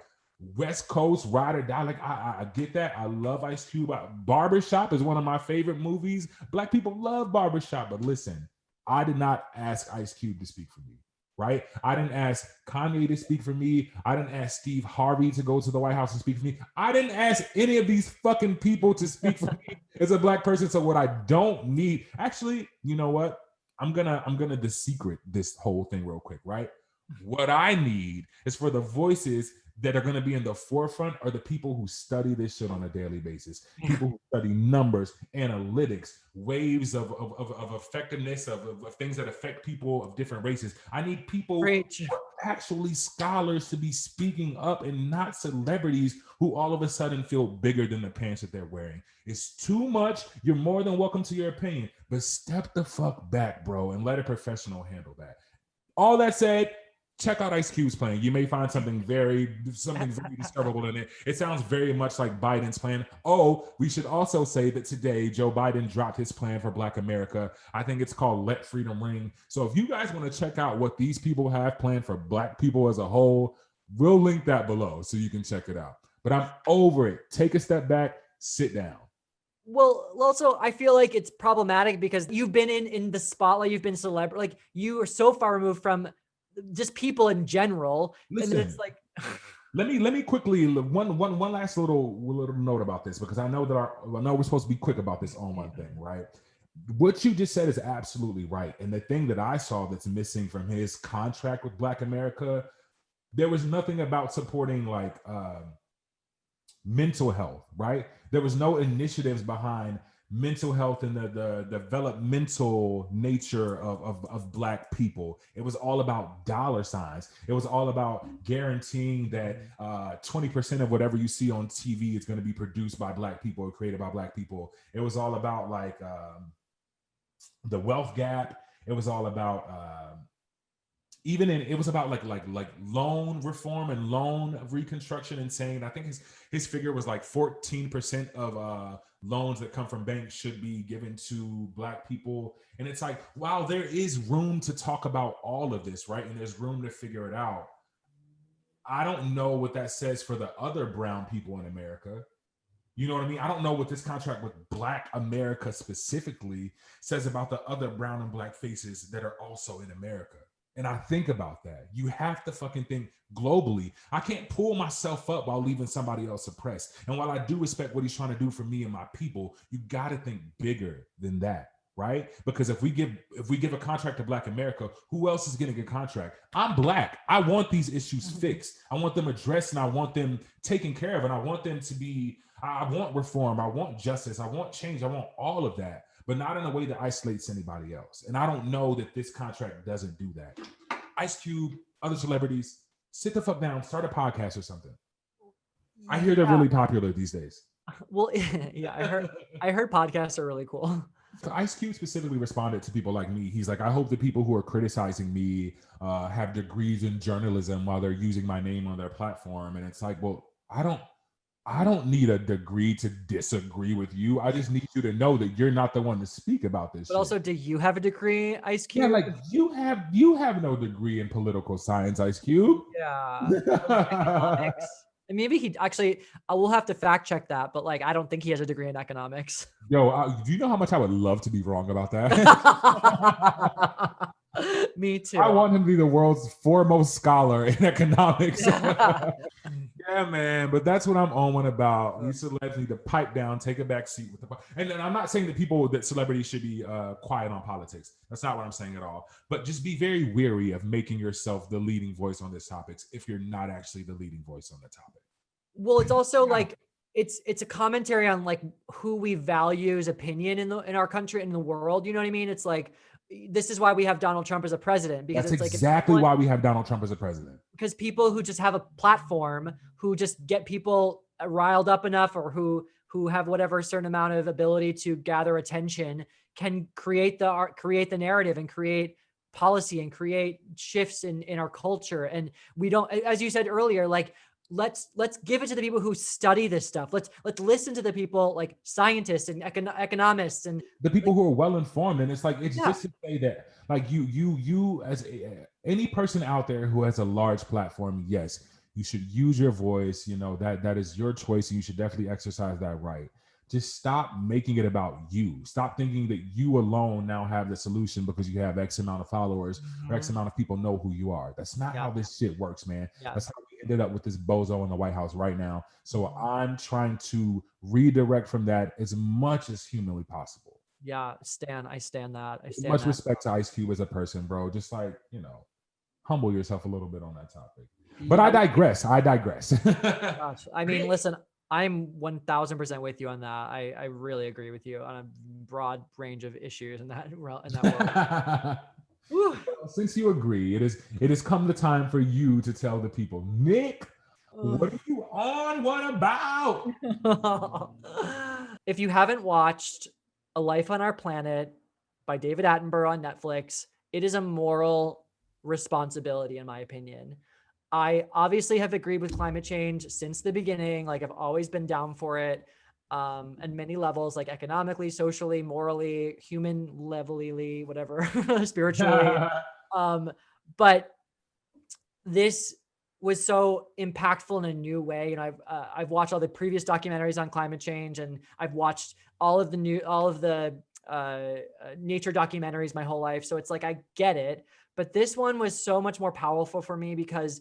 West Coast ride or die. Like I get that. I love Ice Cube. Barbershop is one of my favorite movies. Black people love Barbershop. But listen, I did not ask Ice Cube to speak for me. Right? I didn't ask Kanye to speak for me. I didn't ask Steve Harvey to go to the White House and speak for me. I didn't ask any of these fucking people to speak for me as a Black person. So what I don't need, actually, you know what? I'm gonna secret this whole thing real quick, right? What I need is for the voices that are going to be in the forefront are the people who study this shit on a daily basis. People who study numbers, analytics, waves of effectiveness of things that affect people of different races. I need people who are actually scholars to be speaking up and not celebrities who all of a sudden feel bigger than the pants that they're wearing. It's too much. You're more than welcome to your opinion, but step the fuck back, bro, and let a professional handle that. All that said, check out Ice Cube's plan. You may find something very discoverable in it. It sounds very much like Biden's plan. Oh, we should also say that today Joe Biden dropped his plan for Black America. I think it's called Let Freedom Ring. So if you guys want to check out what these people have planned for Black people as a whole, we'll link that below so you can check it out. But I'm over it. Take a step back, sit down. Well, also, I feel like it's problematic because you've been in the spotlight, you've been celebrity, like you are so far removed from just people in general. Listen, and then it's like, let me quickly one last little note about this, because I know we're supposed to be quick about this on one thing, right? What you just said is absolutely right. And the thing that I saw that's missing from his contract with Black America, there was nothing about supporting like mental health, right? There was no initiatives behind mental health and the developmental nature of Black people. It was all about dollar signs. It was all about guaranteeing that 20% of whatever you see on TV is going to be produced by Black people or created by Black people. It was all about like the wealth gap. It was all about it was about like loan reform and loan reconstruction, and saying, I think his figure was like 14% of loans that come from banks should be given to Black people. And it's like, wow, there is room to talk about all of this, right? And there's room to figure it out. I don't know what that says for the other brown people in America. You know what I mean? I don't know what this contract with Black America specifically says about the other brown and Black faces that are also in America. And I think about that. You have to fucking think globally. I can't pull myself up while leaving somebody else oppressed. And while I do respect what he's trying to do for me and my people, you got to think bigger than that, right? Because if we give a contract to Black America, who else is getting a contract? I'm Black. I want these issues fixed. I want them addressed, and I want them taken care of, and I want them to be. I want reform. I want justice. I want change. I want all of that, but not in a way that isolates anybody else. And I don't know that this contract doesn't do that. Ice Cube, other celebrities, sit the fuck down, start a podcast or something. I hear they're really popular these days. Well, yeah, I heard podcasts are really cool. So Ice Cube specifically responded to people like me. He's like, I hope the people who are criticizing me have degrees in journalism while they're using my name on their platform. And it's like, well, I don't need a degree to disagree with you. I just need you to know that you're not the one to speak about this. But also, do you have a degree, Ice Cube? Yeah, like you have no degree in political science, Ice Cube. Yeah. Economics. And maybe he actually, I will have to fact check that, but like, I don't think he has a degree in economics. Yo, do you know how much I would love to be wrong about that? Me too. I want him to be the world's foremost scholar in economics. Yeah, man, but that's what I'm on one about. We celebs need to pipe down, take a back seat with the. And I'm not saying that celebrities should be quiet on politics. That's not what I'm saying at all. But just be very wary of making yourself the leading voice on this topic if you're not actually the leading voice on the topic. Well, it's also like it's a commentary on like who we value's opinion in our country and in the world. You know what I mean? It's like, this is why we have Donald Trump as a president, because that's it's exactly why we have Donald Trump as a president. Because people who just have a platform, who just get people riled up enough, or who have whatever certain amount of ability to gather attention, can create the narrative and create policy and create shifts in our culture. And we don't, as you said earlier, like, let's give it to the people who study this stuff. Let's listen to the people like scientists and economists and the people who are well informed. And it's like, it's just to say that like you as any person out there who has a large platform, yes, you should use your voice. You know, that is your choice, and you should definitely exercise that right. Just stop making it about you. Stop thinking that you alone now have the solution because you have X amount of followers or X amount of people know who you are. That's not how this shit works, man. That's how we ended up with this bozo in the White House right now. So I'm trying to redirect from that as much as humanly possible. Yeah, I stand that. Much respect to Ice Cube as a person, bro. Just like, you know, humble yourself a little bit on that topic. But I digress. Gosh, I mean, listen, I'm 1000% with you on that. I really agree with you on a broad range of issues in that world. Well, since you agree, it has come the time for you to tell the people, Nick, what are you on? What about? If you haven't watched A Life on Our Planet by David Attenborough on Netflix, it is a moral responsibility, in my opinion. I obviously have agreed with climate change since the beginning. Like I've always been down for it, on many levels, like economically, socially, morally, human levelly, whatever, spiritually. Um, but this was so impactful in a new way. And I've watched all the previous documentaries on climate change, and I've watched all of the nature documentaries my whole life. So it's like, I get it. But this one was so much more powerful for me because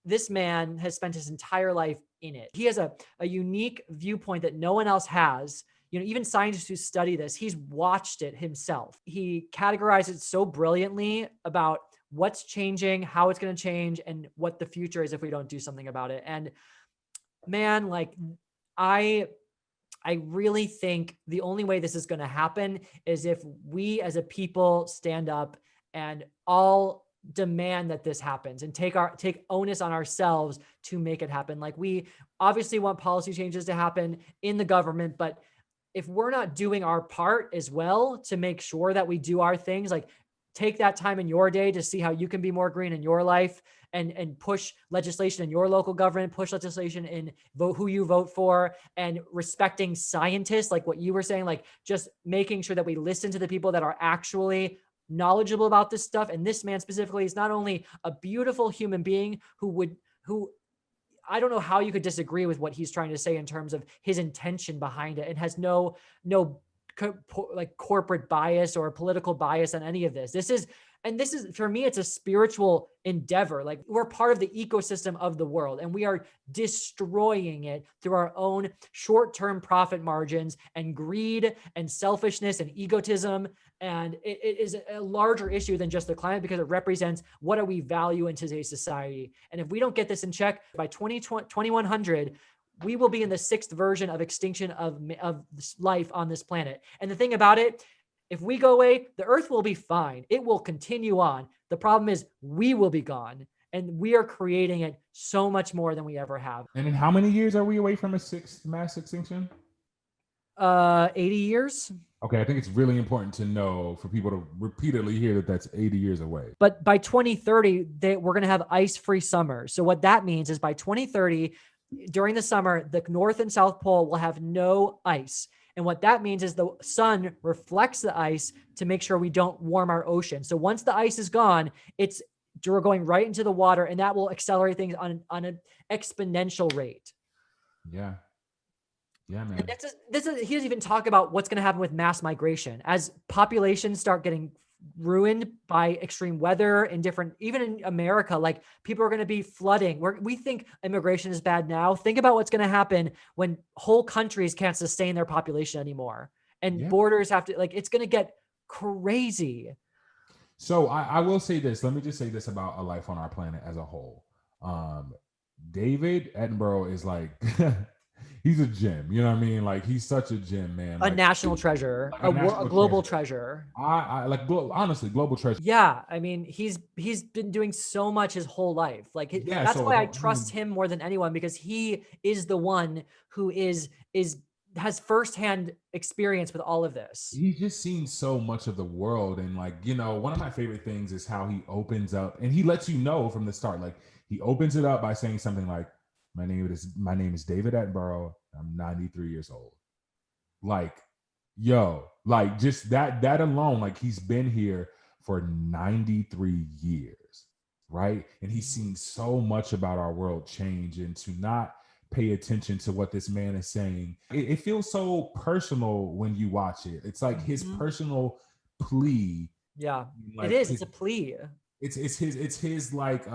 this man has spent his entire life in it. He has a unique viewpoint that no one else has. You know, even scientists who study this, he's watched it himself. He categorized it so brilliantly about what's changing, how it's going to change, and what the future is if we don't do something about it. And man, like I really think the only way this is going to happen is if we as a people stand up and all demand that this happens and take onus on ourselves to make it happen. Like, we obviously want policy changes to happen in the government, but if we're not doing our part as well to make sure that we do our things, like take that time in your day to see how you can be more green in your life, and push legislation in your local government, push legislation in vote who you vote for, and respecting scientists, like what you were saying, like just making sure that we listen to the people that are actually knowledgeable about this stuff. And this man specifically is not only a beautiful human being who I don't know how you could disagree with what he's trying to say in terms of his intention behind it, and has no like corporate bias or political bias on any of this. This is for me, it's a spiritual endeavor. Like, we're part of the ecosystem of the world, and we are destroying it through our own short-term profit margins and greed and selfishness and egotism. And it is a larger issue than just the climate, because it represents what do we value in today's society. And if we don't get this in check by 2100, we will be in the 6th version of extinction of life on this planet. And the thing about it, if we go away, the earth will be fine. It will continue on. The problem is we will be gone, and we are creating it so much more than we ever have. And in how many years are we away from a 6th mass extinction? 80 years. Okay, I think it's really important to know for people to repeatedly hear that that's 80 years away. But by 2030, we're going to have ice-free summers. So what that means is by 2030, during the summer, the North and South Pole will have no ice. And what that means is the sun reflects the ice to make sure we don't warm our ocean. So once the ice is gone, we're going right into the water, and that will accelerate things on an exponential rate. Yeah. Yeah, man. He doesn't even talk about what's going to happen with mass migration as populations start getting ruined by extreme weather in even in America. Like, people are going to be flooding. We think immigration is bad now. Think about what's going to happen when whole countries can't sustain their population anymore, and borders have to, like, it's going to get crazy. So I will say this. Let me just say this about a life on our planet as a whole. David Attenborough is like, he's a gem. You know what I mean? Like, he's such a gem, man. A national treasure, a global treasure. I like, honestly, global treasure. Yeah, I mean, he's been doing so much his whole life. Like, that's why I trust him more than anyone, because he is the one who has firsthand experience with all of this. He's just seen so much of the world. And, like, you know, one of my favorite things is how he opens up and he lets you know from the start. Like, he opens it up by saying something like, my name is David Attenborough. I'm 93 years old. Like, yo, like, just that alone, like, he's been here for 93 years, right? And he's seen so much about our world change, and to not pay attention to what this man is saying, it feels so personal when you watch it. It's like his personal plea. Yeah, like, it is. It's a plea. It's his like,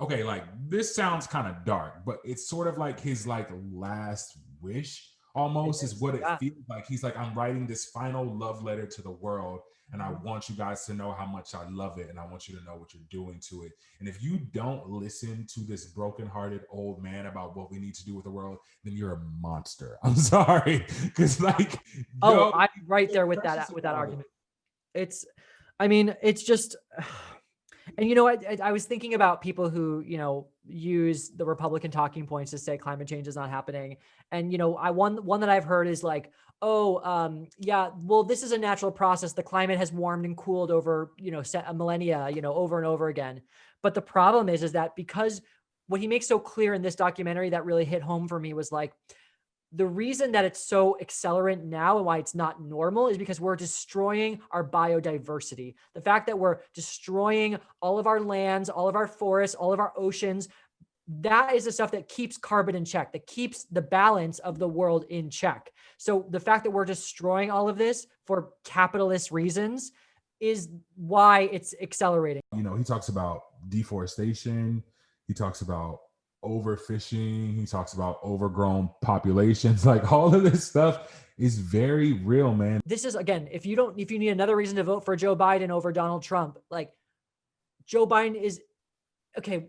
okay, like, this sounds kind of dark, but it's sort of like his like last wish almost is what it feels like. He's like, I'm writing this final love letter to the world, and I want you guys to know how much I love it, and I want you to know what you're doing to it. And if you don't listen to this brokenhearted old man about what we need to do with the world, then you're a monster. I'm sorry, because like, I'm right there with that argument. It's just. And, you know, I was thinking about people who, you know, use the Republican talking points to say climate change is not happening. And, you know, one that I've heard is like, Yeah, well, this is a natural process. The climate has warmed and cooled over, a millennia, over and over again. But the problem is that because what he makes so clear in this documentary that really hit home for me was like, the reason that it's so accelerant now and why it's not normal is because we're destroying our biodiversity. The fact that we're destroying all of our lands, all of our forests, all of our oceans, that is the stuff that keeps carbon in check, that keeps the balance of the world in check. So the fact that we're destroying all of this for capitalist reasons is why it's accelerating. He talks about deforestation. He talks about overfishing. He talks about overgrown populations. Like all of this stuff is very real, man. This is, again, if you need another reason to vote for Joe Biden over Donald Trump, like Joe Biden is, okay,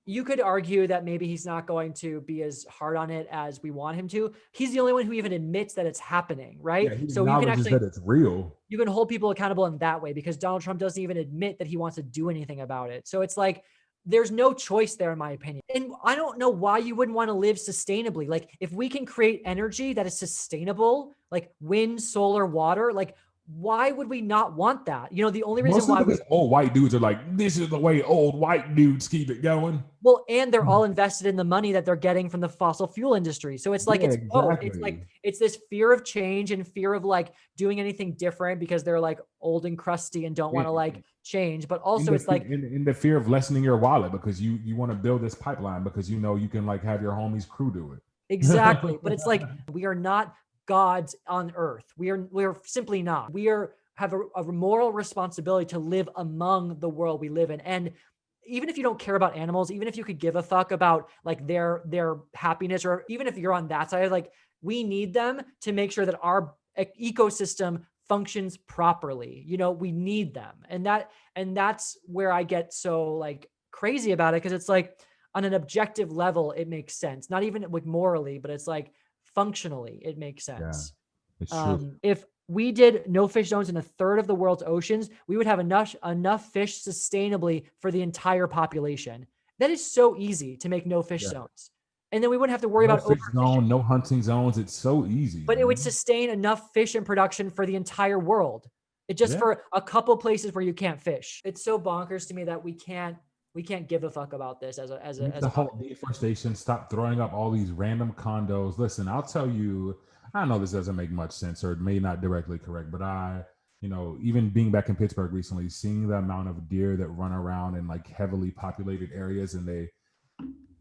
you could argue that maybe he's not going to be as hard on it as we want him to. He's the only one who even admits that it's happening, right? Yeah, so you can actually that it's real. You can hold people accountable in that way because Donald Trump doesn't even admit that he wants to do anything about it. So it's like, there's no choice there, in my opinion. And I don't know why you wouldn't want to live sustainably. Like if we can create energy that is sustainable, like wind, solar, water, like why would we not want that? The only reason why old white dudes are like, this is the way old white dudes keep it going. Well, and they're all invested in the money that they're getting from the fossil fuel industry. So it's like, it's this fear of change and fear of like doing anything different because they're like old and crusty and don't want to like change. But also it's like in the fear of lessening your wallet because you want to build this pipeline because you can like have your homies crew do it. Exactly. But it's like, we are not gods on earth. We're simply not. We have a moral responsibility to live among the world we live in. And even if you don't care about animals, even if you could give a fuck about like their happiness, or even if you're on that side, like we need them to make sure that our ecosystem functions properly. We need them. And that's where I get so like crazy about it. Cause it's like on an objective level, it makes sense. Not even like morally, but it's like functionally, it makes sense. Yeah, it's true. If we did no fish zones in a third of the world's oceans, we would have enough fish sustainably for the entire population. That is so easy to make no fish zones. And then we wouldn't have to worry about fish zone, no hunting zones. It's so easy. But it would sustain enough fish in production for the entire world. It just for a couple places where you can't fish. It's so bonkers to me that we can't give a fuck about this as a whole deforestation. Stop throwing up all these random condos. Listen, I'll tell you, I know this doesn't make much sense or it may not directly correct, but even being back in Pittsburgh recently, seeing the amount of deer that run around in like heavily populated areas and they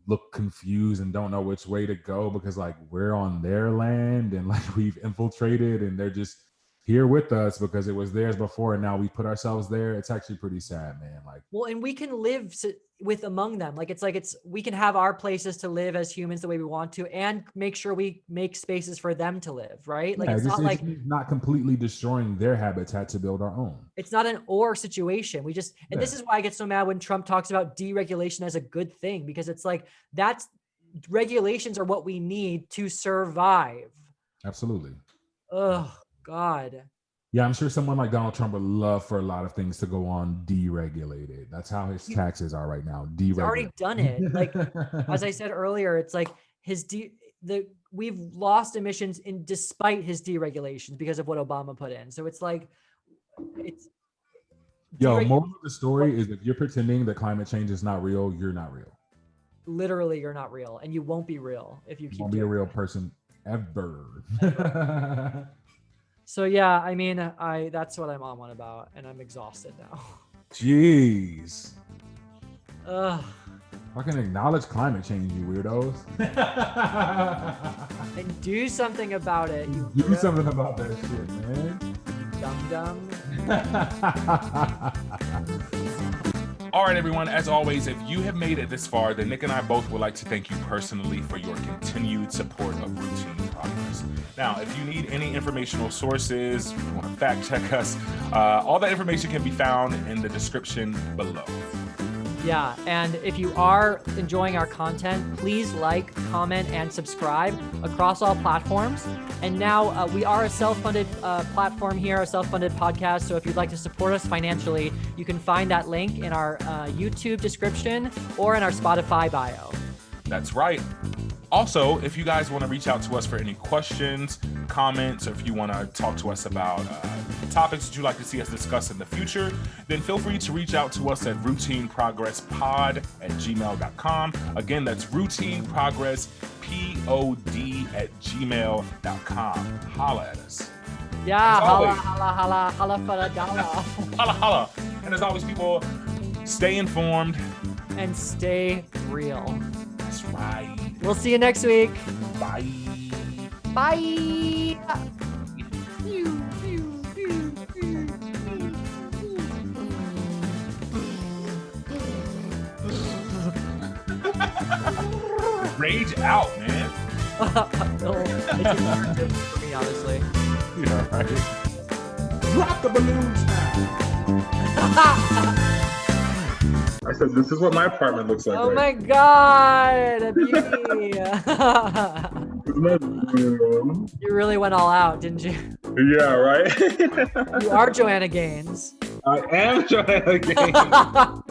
look confused and don't know which way to go because like we're on their land and like we've infiltrated and they're just here with us because it was theirs before and now we put ourselves there. It's actually pretty sad, man. Like, well, and we can live with among them. Like we can have our places to live as humans the way we want to and make sure we make spaces for them to live, right? Like it's not completely destroying their habitat to build our own. It's not an or situation. This is why I get so mad when Trump talks about deregulation as a good thing, because it's like regulations are what we need to survive. Absolutely. Oh God. Yeah, I'm sure someone like Donald Trump would love for a lot of things to go on deregulated. That's how his taxes are right now. Deregulated. He's already done it. Like as I said earlier, it's like we've lost emissions despite his deregulations because of what Obama put in. So it's like moral of the story is if you're pretending that climate change is not real, you're not real. Literally, you're not real, and you won't be real if you won't be a real person ever. So yeah, I mean, that's what I'm on about, and I'm exhausted now. Jeez. Ugh. Fucking acknowledge climate change, you weirdos. And do something about it. Do something about that shit, man. Dum-dum. All right, everyone. As always, if you have made it this far, then Nick and I both would like to thank you personally for your continued support of Routine Progress. Now, if you need any informational sources, if you want to fact check us, all that information can be found in the description below. Yeah, and if you are enjoying our content, please like, comment, and subscribe across all platforms. And now we are a self-funded platform here, a self-funded podcast. So if you'd like to support us financially, you can find that link in our YouTube description or in our Spotify bio. That's right. Also, if you guys want to reach out to us for any questions, comments, or if you want to talk to us about topics that you'd like to see us discuss in the future, then feel free to reach out to us at routineprogresspod@gmail.com. Again, that's routineprogresspod@gmail.com. Holla at us. Yeah, As holla, always. holla, holla for the dollar. Holla, holla. And as always, people, stay informed. And stay real. That's right. We'll see you next week. Bye. Bye. Rage out, man. It's easier for me, honestly. Yeah, right. Drop the balloons now. I said, this is what my apartment looks like. Oh my God, a beauty. You really went all out, didn't you? Yeah, right? You are Joanna Gaines. I am Joanna Gaines.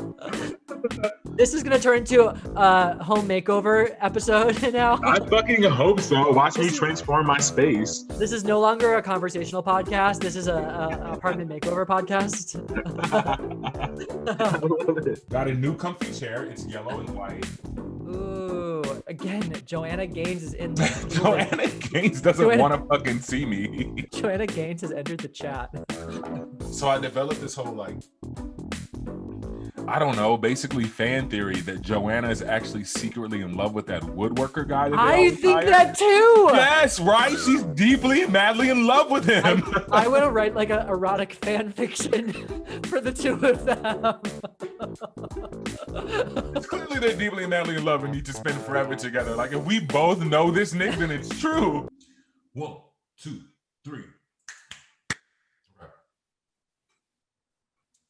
This is going to turn into a home makeover episode now. I fucking hope so. Watch me transform my space. This is no longer a conversational podcast. This is a apartment makeover podcast. Got a new comfy chair. It's yellow and white. Ooh, again, Joanna Gaines is in there. Joanna Gaines doesn't want to fucking see me. Joanna Gaines has entered the chat. So I developed this whole I don't know, basically fan theory that Joanna is actually secretly in love with that woodworker guy. I think that too. Yes, right? She's deeply, madly in love with him. I want to write like an erotic fan fiction for the two of them. It's clearly they're deeply, madly in love and need to spend forever together. Like, if we both know this, Nick, then it's true. 1, 2, 3.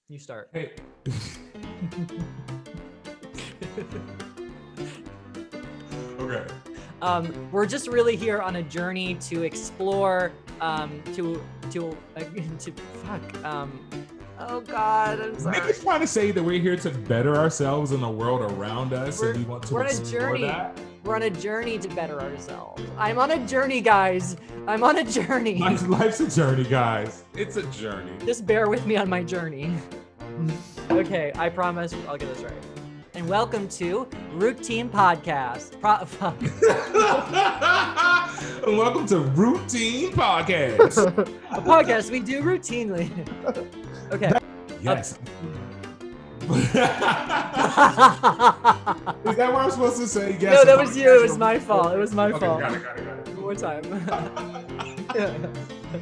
You start. Hey. Okay. We're just really here on a journey to explore, oh God, I'm sorry. Nick is trying to say that we're here to better ourselves in the world around us, and we want to explore that. We're on a journey to better ourselves. I'm on a journey, guys. I'm on a journey. Life's a journey, guys. It's a journey. Just bear with me on my journey. Okay, I promise I'll get this right. And welcome to Routine Podcast. And welcome to Routine Podcast. A podcast we do routinely. Okay. Yes. Is that what I'm supposed to say? Yes. No, that was you. It was my fault. It was my fault. Got it. One more time.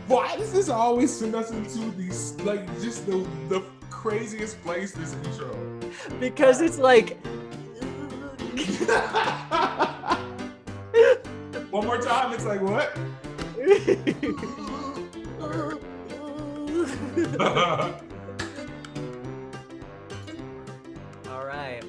Why does this always send us into these, just the craziest place, this intro? Because it's like... One more time, it's like, what? All right.